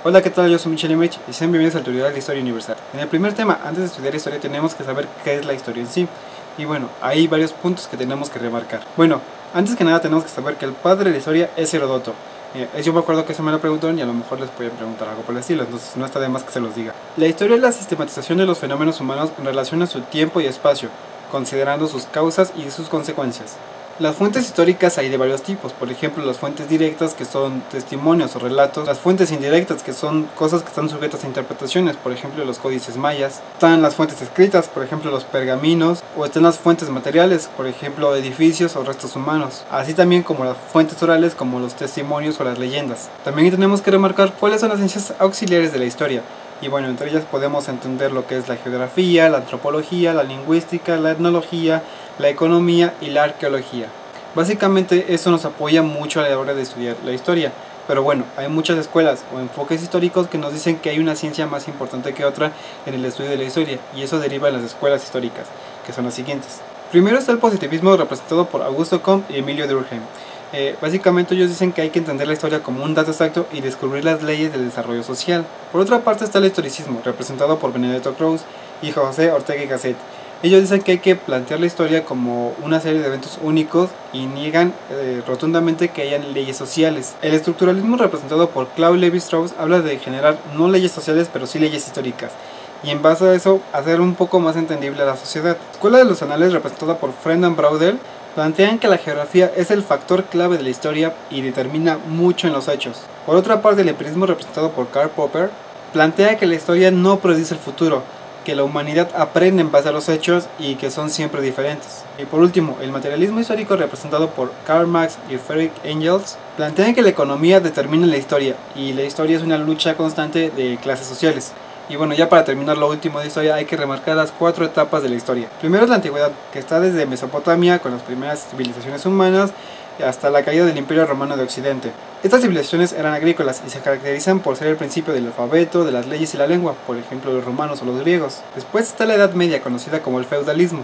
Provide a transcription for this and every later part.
Hola, ¿qué tal? Yo soy Michelle Emmerich y sean bienvenidos al tutorial de Historia Universal. En el primer tema, antes de estudiar historia, tenemos que saber qué es la historia en sí. Y bueno, hay varios puntos que tenemos que remarcar. Bueno, antes que nada tenemos que saber que el padre de la historia es Heródoto. Yo me acuerdo que eso me lo preguntaron y a lo mejor les pueden preguntar algo por el estilo, entonces no está de más que se los diga. La historia es la sistematización de los fenómenos humanos en relación a su tiempo y espacio, considerando sus causas y sus consecuencias. Las fuentes históricas hay de varios tipos, por ejemplo las fuentes directas, que son testimonios o relatos, las fuentes indirectas, que son cosas que están sujetas a interpretaciones, por ejemplo los códices mayas, están las fuentes escritas, por ejemplo los pergaminos, o están las fuentes materiales, por ejemplo edificios o restos humanos, así también como las fuentes orales como los testimonios o las leyendas. También tenemos que remarcar cuáles son las ciencias auxiliares de la historia. Y bueno, entre ellas podemos entender lo que es la geografía, la antropología, la lingüística, la etnología, la economía y la arqueología. Básicamente eso nos apoya mucho a la hora de estudiar la historia. Pero bueno, hay muchas escuelas o enfoques históricos que nos dicen que hay una ciencia más importante que otra en el estudio de la historia, y eso deriva en las escuelas históricas, que son las siguientes. Primero está el positivismo, representado por Augusto Comte y Emilio Durkheim. Básicamente ellos dicen que hay que entender la historia como un dato exacto y descubrir las leyes del desarrollo social. Por otra parte está el historicismo, representado por Benedetto Croce y José Ortega y Gasset. Ellos dicen que hay que plantear la historia como una serie de eventos únicos y niegan rotundamente que hayan leyes sociales. El estructuralismo, representado por Claude Lévi-Strauss, habla de generar no leyes sociales pero sí leyes históricas, y en base a eso hacer un poco más entendible a la sociedad. La Escuela de los Anales, representada por Brendan Braudel, plantean que la geografía es el factor clave de la historia y determina mucho en los hechos. Por otra parte, el empirismo, representado por Karl Popper, plantea que la historia no predice el futuro, que la humanidad aprende en base a los hechos y que son siempre diferentes. Y por último, el materialismo histórico, representado por Karl Marx y Friedrich Engels, plantean que la economía determina la historia, y la historia es una lucha constante de clases sociales. Y bueno, ya para terminar lo último de historia, hay que remarcar las 4 etapas de la historia. Primero es la antigüedad, que está desde Mesopotamia, con las primeras civilizaciones humanas, hasta la caída del Imperio Romano de Occidente. Estas civilizaciones eran agrícolas y se caracterizan por ser el principio del alfabeto, de las leyes y la lengua, por ejemplo los romanos o los griegos. Después está la Edad Media, conocida como el feudalismo.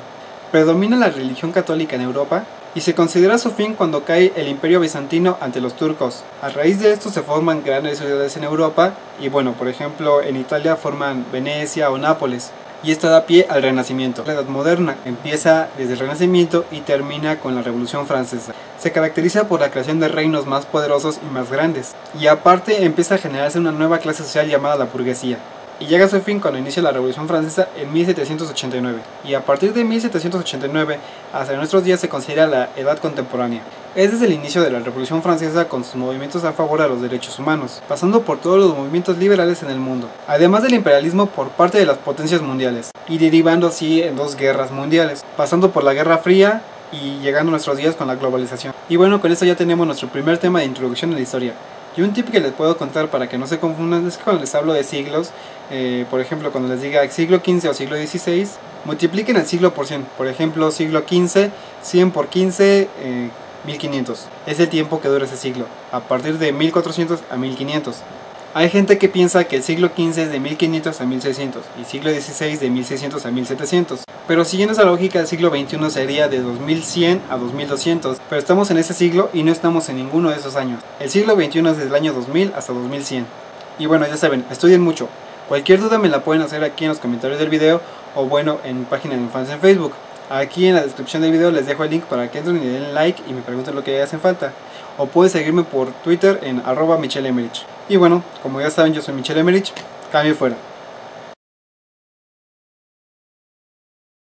Predomina la religión católica en Europa y se considera su fin cuando cae el Imperio Bizantino ante los turcos. A raíz de esto se forman grandes ciudades en Europa y bueno, por ejemplo en Italia forman Venecia o Nápoles. Y esto da pie al Renacimiento. La Edad Moderna empieza desde el Renacimiento y termina con la Revolución Francesa. Se caracteriza por la creación de reinos más poderosos y más grandes. Y aparte empieza a generarse una nueva clase social llamada la burguesía. Y llega a su fin cuando inicia la Revolución Francesa en 1789. Y a partir de 1789 hasta nuestros días se considera la Edad Contemporánea. Es desde el inicio de la Revolución Francesa, con sus movimientos a favor de los derechos humanos, pasando por todos los movimientos liberales en el mundo, además del imperialismo por parte de las potencias mundiales, y derivando así en 2 guerras mundiales, pasando por la Guerra Fría y llegando a nuestros días con la globalización. Y bueno, con esto ya tenemos nuestro primer tema de introducción a la historia. Y un tip que les puedo contar para que no se confundan es que cuando les hablo de siglos, por ejemplo cuando les diga siglo XV o siglo XVI, multipliquen el siglo por 100. Por ejemplo, siglo XV, 100 por 15, 1500. Es el tiempo que dura ese siglo, a partir de 1400 a 1500. Hay gente que piensa que el siglo XV es de 1500 a 1600 y siglo XVI de 1600 a 1700. Pero siguiendo esa lógica, el siglo XXI sería de 2100 a 2200. Pero estamos en ese siglo y no estamos en ninguno de esos años. El siglo XXI es desde el año 2000 hasta 2100. Y bueno, ya saben, estudien mucho. Cualquier duda me la pueden hacer aquí en los comentarios del video, o bueno, en mi página de infancia en Facebook. Aquí en la descripción del video les dejo el link para que entren y den like y me pregunten lo que hacen falta. O pueden seguirme por Twitter en @MichelleEmmerich. Y bueno, como ya saben, yo soy Michelle Emmerich. Cambio fuera.